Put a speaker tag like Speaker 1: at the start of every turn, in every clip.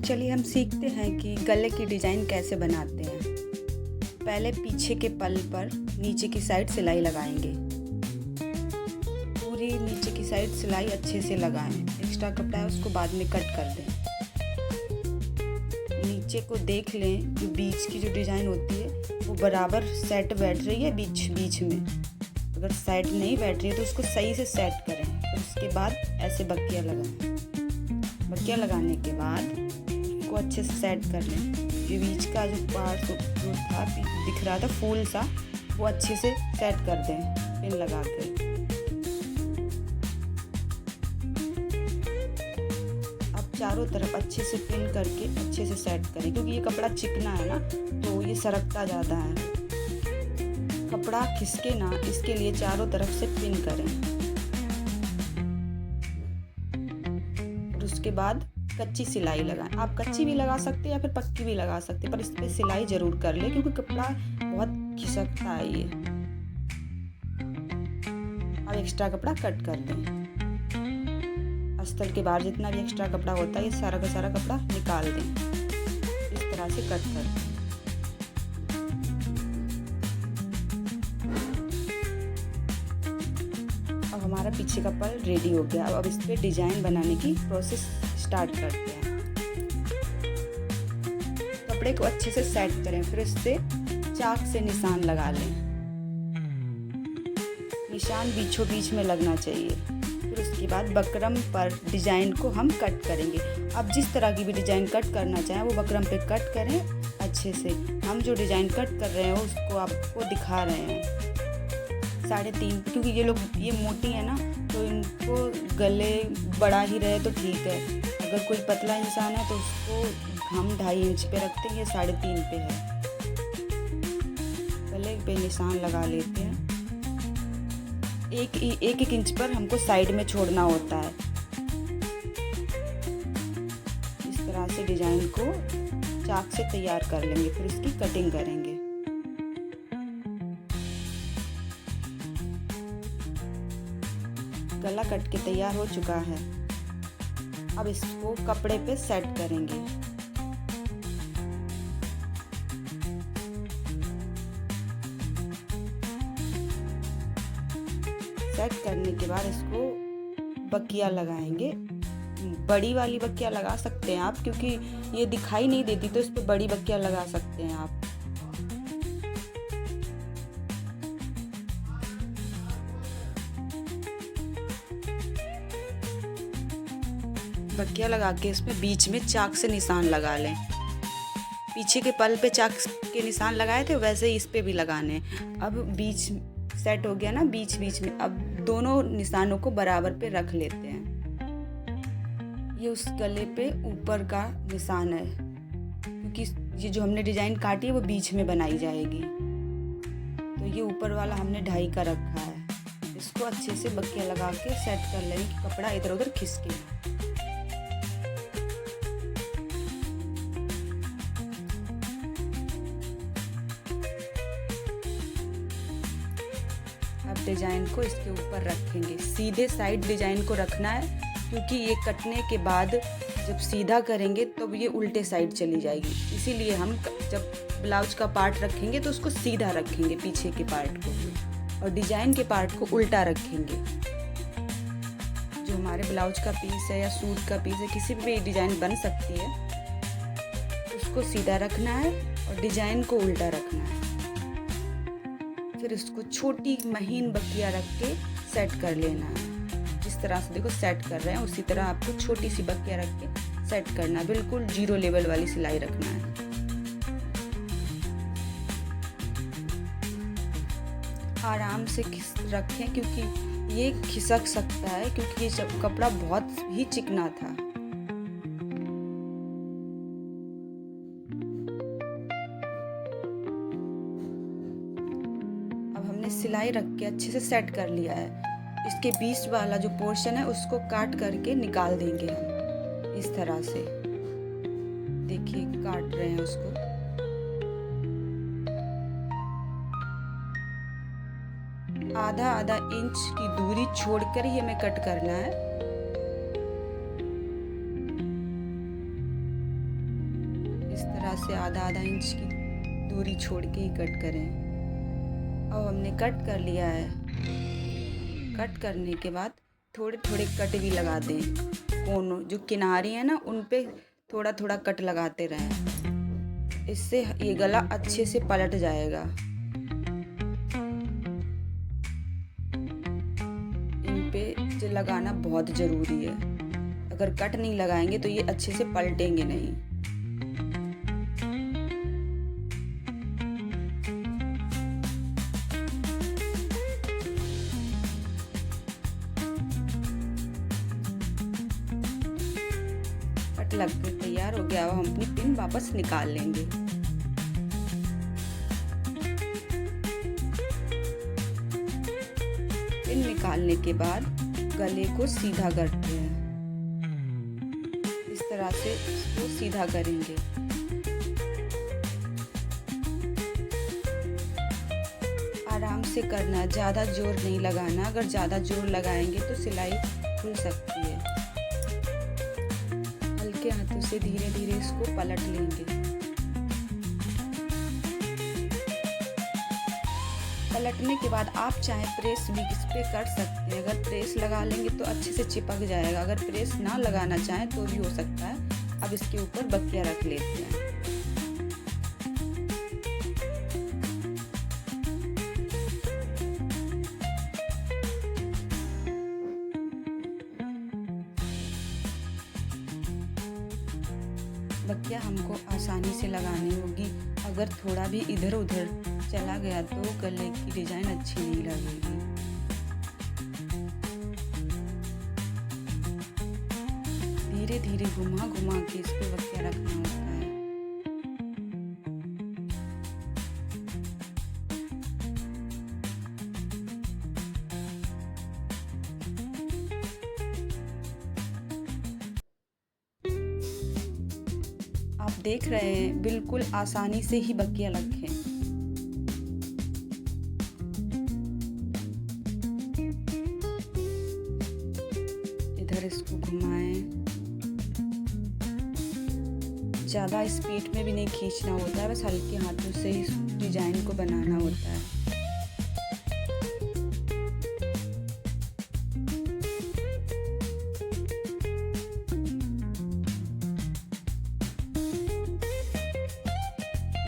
Speaker 1: चलिए हम सीखते हैं कि गले की डिज़ाइन कैसे बनाते हैं। पहले पीछे के पल पर नीचे की साइड सिलाई लगाएंगे। पूरी नीचे की साइड सिलाई अच्छे से लगाएं। एक्स्ट्रा कपड़ा है उसको बाद में कट कर दें। नीचे को देख लें कि बीच की जो डिज़ाइन होती है वो बराबर सेट बैठ रही है बीच बीच में। अगर सेट नहीं बैठ रही है तो उसको सही से सेट करें। और उसके बाद ऐसे बक्कियाँ लगाएं। बक्कियाँ लगाने के बाद को अच्छे से सेट कर लें। ये बीच का जो पार्ट जो था दिख रहा था फूल सा, वो अच्छे से सेट कर दें पिन लगा के। अब चारों तरफ अच्छे से पिन करके अच्छे से सेट करें, क्योंकि ये कपड़ा चिकना है ना तो ये सरकता ज़्यादा है। कपड़ा खिसके ना, इसके लिए चारों तरफ से पिन करें। और उसके बाद कच्ची सिलाई लगाएं। आप कच्ची भी लगा सकते हैं या फिर पक्की भी लगा सकते हैं, पर इस पर सिलाई ज़रूर कर लें क्योंकि कपड़ा बहुत खिसकता है ये। अब एक्स्ट्रा कपड़ा कट कर दें। अस्तर के बाहर जितना भी एक्स्ट्रा कपड़ा होता है ये सारा का सारा कपड़ा निकाल दें। इस तरह से कट कर दें। अब हमारा पीछे का पल रेडी हो गया। अब इस पर डिजाइन बनाने की प्रोसेस स्टार्ट करते हैं। कपड़े को अच्छे से सेट करें, फिर इससे चाक से निशान लगा लें। निशान बीचों बीच में लगना चाहिए। फिर उसके बाद बकरम पर डिजाइन को हम कट करेंगे। अब जिस तरह की भी डिजाइन कट करना चाहें वो बकरम पे कट करें अच्छे से। हम जो डिजाइन कट कर रहे हैं उसको आपको दिखा रहे हैं 3.5, क्योंकि ये मोटी है ना तो इनको गले बड़ा ही रहे तो ठीक है। अगर कोई पतला इंसान है तो उसको हम 2.5 इंच पे रखते हैं, ये 3.5 पे है। गले पे निशान लगा लेते हैं। एक इंच पर हमको साइड में छोड़ना होता है। इस तरह से डिजाइन को चाक से तैयार कर लेंगे, फिर इसकी कटिंग करेंगे। गला कट के तैयार हो चुका है। अब इसको कपड़े पे सेट करेंगे। सेट करने के बाद इसको बक्कियाँ लगाएंगे। बड़ी वाली बक्कियाँ लगा सकते हैं आप, क्योंकि ये दिखाई नहीं देती तो इस पे बड़ी बक्कियाँ लगा सकते हैं आप। बक्कियाँ लगा के इसमें बीच में चाक से निशान लगा लें। पीछे के पल पे चाक के निशान लगाए थे वैसे ही इस पे भी लगाने। अब बीच सेट हो गया ना बीच बीच में। अब दोनों निशानों को बराबर पे रख लेते हैं। ये उस गले पे ऊपर का निशान है, क्योंकि ये जो हमने डिजाइन काटी है वो बीच में बनाई जाएगी। तो ये ऊपर वाला हमने 2.5 का रखा है। इसको अच्छे से बक्कियाँ लगा के सेट कर लें कि कपड़ा इधर उधर खिसके। अब डिजाइन को इसके ऊपर रखेंगे। सीधे साइड डिजाइन को रखना है, क्योंकि ये कटने के बाद जब सीधा करेंगे तो ये उल्टे साइड चली जाएगी। इसीलिए हम जब ब्लाउज का पार्ट रखेंगे तो उसको सीधा रखेंगे पीछे के पार्ट को, और डिजाइन के पार्ट को उल्टा रखेंगे। जो हमारे ब्लाउज का पीस है या सूट का पीस है, किसी भी डिजाइन बन सकती है, उसको सीधा रखना है और डिजाइन को उल्टा रखना है। फिर उसको छोटी महीन बक्कियाँ रख के सेट कर लेना है। जिस तरह से देखो सेट कर रहे हैं उसी तरह आपको छोटी सी बक्कियाँ रख के सेट करना है। बिल्कुल 0 लेवल वाली सिलाई रखना है। आराम से रखें, क्योंकि ये खिसक सकता है, क्योंकि ये कपड़ा बहुत ही चिकना था। सिलाई रख के अच्छे से सेट कर लिया है। इसके बीच वाला जो पोर्शन है उसको काट करके निकाल देंगे हम इस तरह से। देखिए काट रहे हैं उसको। आधा आधा इंच की दूरी छोड़कर ही हमें कट करना है। से आधा इंच की दूरी छोड़ के ही कट करें। अब हमने कट कर लिया है। कट करने के बाद थोड़े थोड़े कट भी लगा दें। कोनों जो किनारे हैं ना, उन पे थोड़ा थोड़ा कट लगाते रहें। इससे ये गला अच्छे से पलट जाएगा। इन पे जो लगाना बहुत ज़रूरी है। अगर कट नहीं लगाएंगे तो ये अच्छे से पलटेंगे नहीं। कट लग कर तैयार हो गया। अब हम अपनी पिन वापस निकाल लेंगे। पिन निकालने के बाद गले को सीधा करते हैं। इस तरह से इसको सीधा करेंगे। आराम से करना है, ज़्यादा जोर नहीं लगाना। अगर ज़्यादा जोर लगाएंगे तो सिलाई खुल सकती है। हल्के हाथों से धीरे धीरे इसको पलट लेंगे। पलटने के बाद आप चाहे प्रेस भी इस पे कर सकते हैं। अगर प्रेस लगा लेंगे तो अच्छे से चिपक जाएगा। अगर प्रेस ना लगाना चाहें तो भी हो सकता है। अब इसके ऊपर बक्किया रख लेते हैं। बक्किया हमको आसानी से लगानी होगी। अगर थोड़ा भी इधर उधर चला गया तो गले की डिजाइन अच्छी नहीं लगेगी। धीरे धीरे घुमा घुमा के इस पे बक्किया रखना होता है। आप देख रहे हैं, बिल्कुल आसानी से ही बक्किया रखें। इधर इसको घुमाएं। ज़्यादा स्पीड में भी नहीं खींचना होता है, बस हल्के हाथों से ही डिजाइन को बनाना होता है।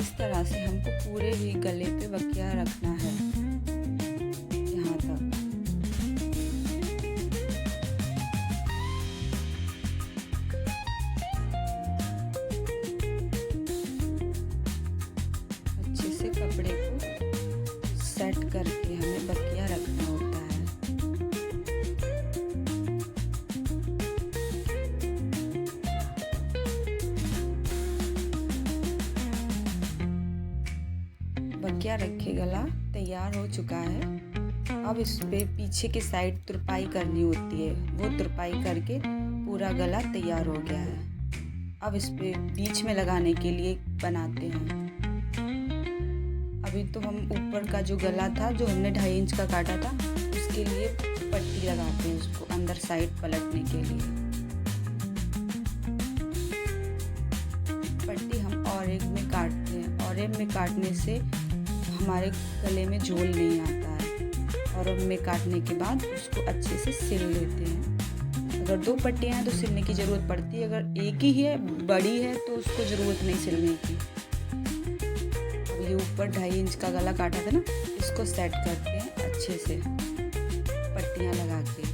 Speaker 1: इस तरह से हमको पूरे ही गले पे बक्किया रखना है, यहाँ तक। अच्छे से कपड़े को सेट करके हमें बक्किया रखना होता है। बक्किया रखे गला तैयार हो चुका है। अब इस पे पीछे की साइड तुरपाई करनी होती है। वो तुरपाई करके पूरा गला तैयार हो गया है। अब इस पे बीच में लगाने के लिए बनाते हैं। अभी तो हम ऊपर का जो गला था, जो हमने 2.5 इंच का काटा था, उसके लिए पट्टी लगाते हैं उसको अंदर साइड पलटने के लिए। पट्टी हम ऑरेंज में काटते हैं। ऑरेंज में काटने से हमारे गले में झोल नहीं आता है। ऑरेंज में काटने के बाद उसको अच्छे से सिल लेते हैं। अगर 2 पट्टियाँ हैं तो सिलने की ज़रूरत पड़ती है। अगर एक ही है, बड़ी है, तो उसको ज़रूरत नहीं सिलने की। अब ये ऊपर 2.5 इंच का गला काटा था ना, इसको सेट करते हैं अच्छे से पट्टियाँ लगा के।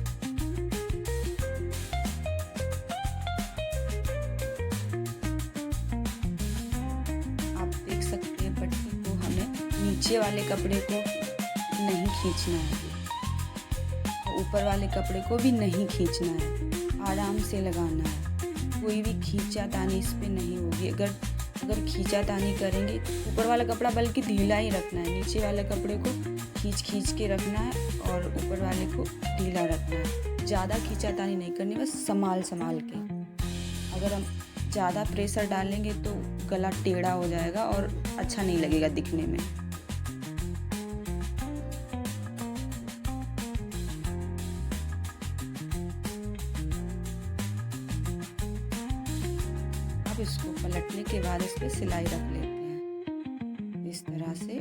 Speaker 1: नीचे वाले कपड़े को नहीं खींचना है, ऊपर वाले कपड़े को भी नहीं खींचना है। आराम से लगाना है। कोई भी खींचातानी इस पे नहीं होगी। अगर खींचातानी करेंगे, ऊपर वाला कपड़ा बल्कि ढीला ही रखना है। नीचे वाले कपड़े को खींच के रखना है और ऊपर वाले को ढीला रखना है। ज़्यादा खींचातानी नहीं करनी, बस संभाल के। अगर हम ज़्यादा प्रेशर डालेंगे तो गला टेढ़ा हो जाएगा और अच्छा नहीं लगेगा दिखने में। अब अब इसको पलटने के बाद इस पर सिलाई रख लेते हैं। इस तरह से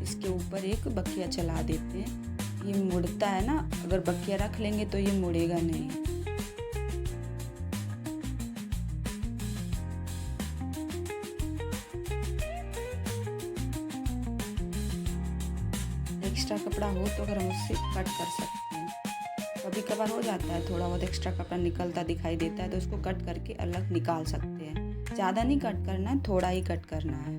Speaker 1: इसके ऊपर एक बकिया चला देते हैं। ये मुड़ता है ना, अगर बकिया रख लेंगे तो ये मुड़ेगा नहीं। एक्स्ट्रा कपड़ा हो तो अगर हम उससे कट कर सकते हैं। कभी कभार हो जाता है थोड़ा बहुत एक्स्ट्रा कपड़ा निकलता दिखाई देता है, तो उसको कट करके अलग निकाल सकते हैं। ज़्यादा नहीं कट करना है, थोड़ा ही कट करना है।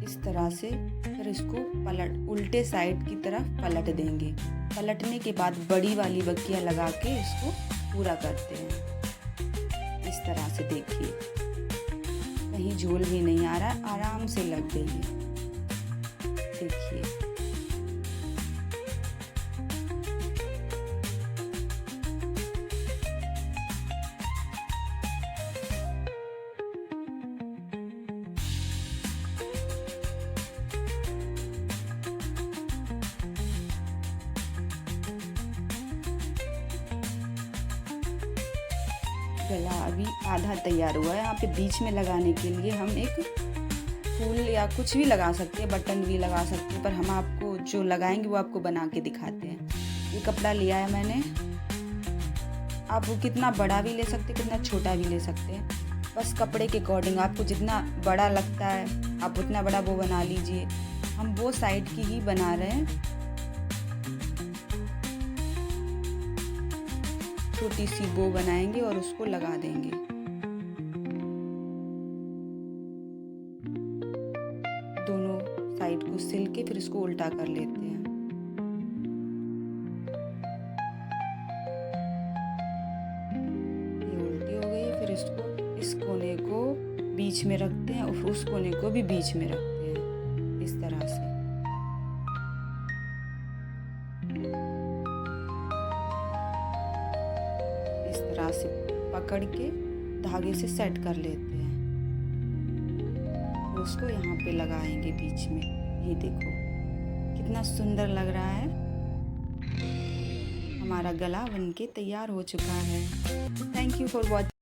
Speaker 1: इस तरह से फिर इसको उल्टे साइड की तरफ पलट देंगे। पलटने के बाद बड़ी वाली बकिया लगा के इसको पूरा करते हैं। इस तरह से देखिए, कहीं झोल भी नहीं आ रहा, आराम से लग गई है। देखिए गला अभी आधा तैयार हुआ है। यहाँ पे बीच में लगाने के लिए हम एक फूल या कुछ भी लगा सकते हैं, बटन भी लगा सकते हैं, पर हम आपको जो लगाएंगे वो आपको बना के दिखाते हैं। ये कपड़ा लिया है मैंने, आप वो कितना बड़ा भी ले सकते हैं, कितना छोटा भी ले सकते हैं। बस कपड़े के अकॉर्डिंग आपको जितना बड़ा लगता है आप उतना बड़ा वो बना लीजिए। हम वो साइड की ही बना रहे हैं। छोटी सी बो बनाएंगे और उसको लगा देंगे। दोनों साइड को सिल के फिर इसको उल्टा कर लेते हैं। ये उल्टी हो गई, फिर इसको इस कोने को बीच में रखते हैं और उस कोने को भी बीच में रखते हैं। इस तरह से से पकड़ के धागे से सेट कर लेते हैं। उसको यहाँ पे लगाएंगे बीच में। ये देखो कितना सुंदर लग रहा है। हमारा गला बनके तैयार हो चुका है। Thank you for watching.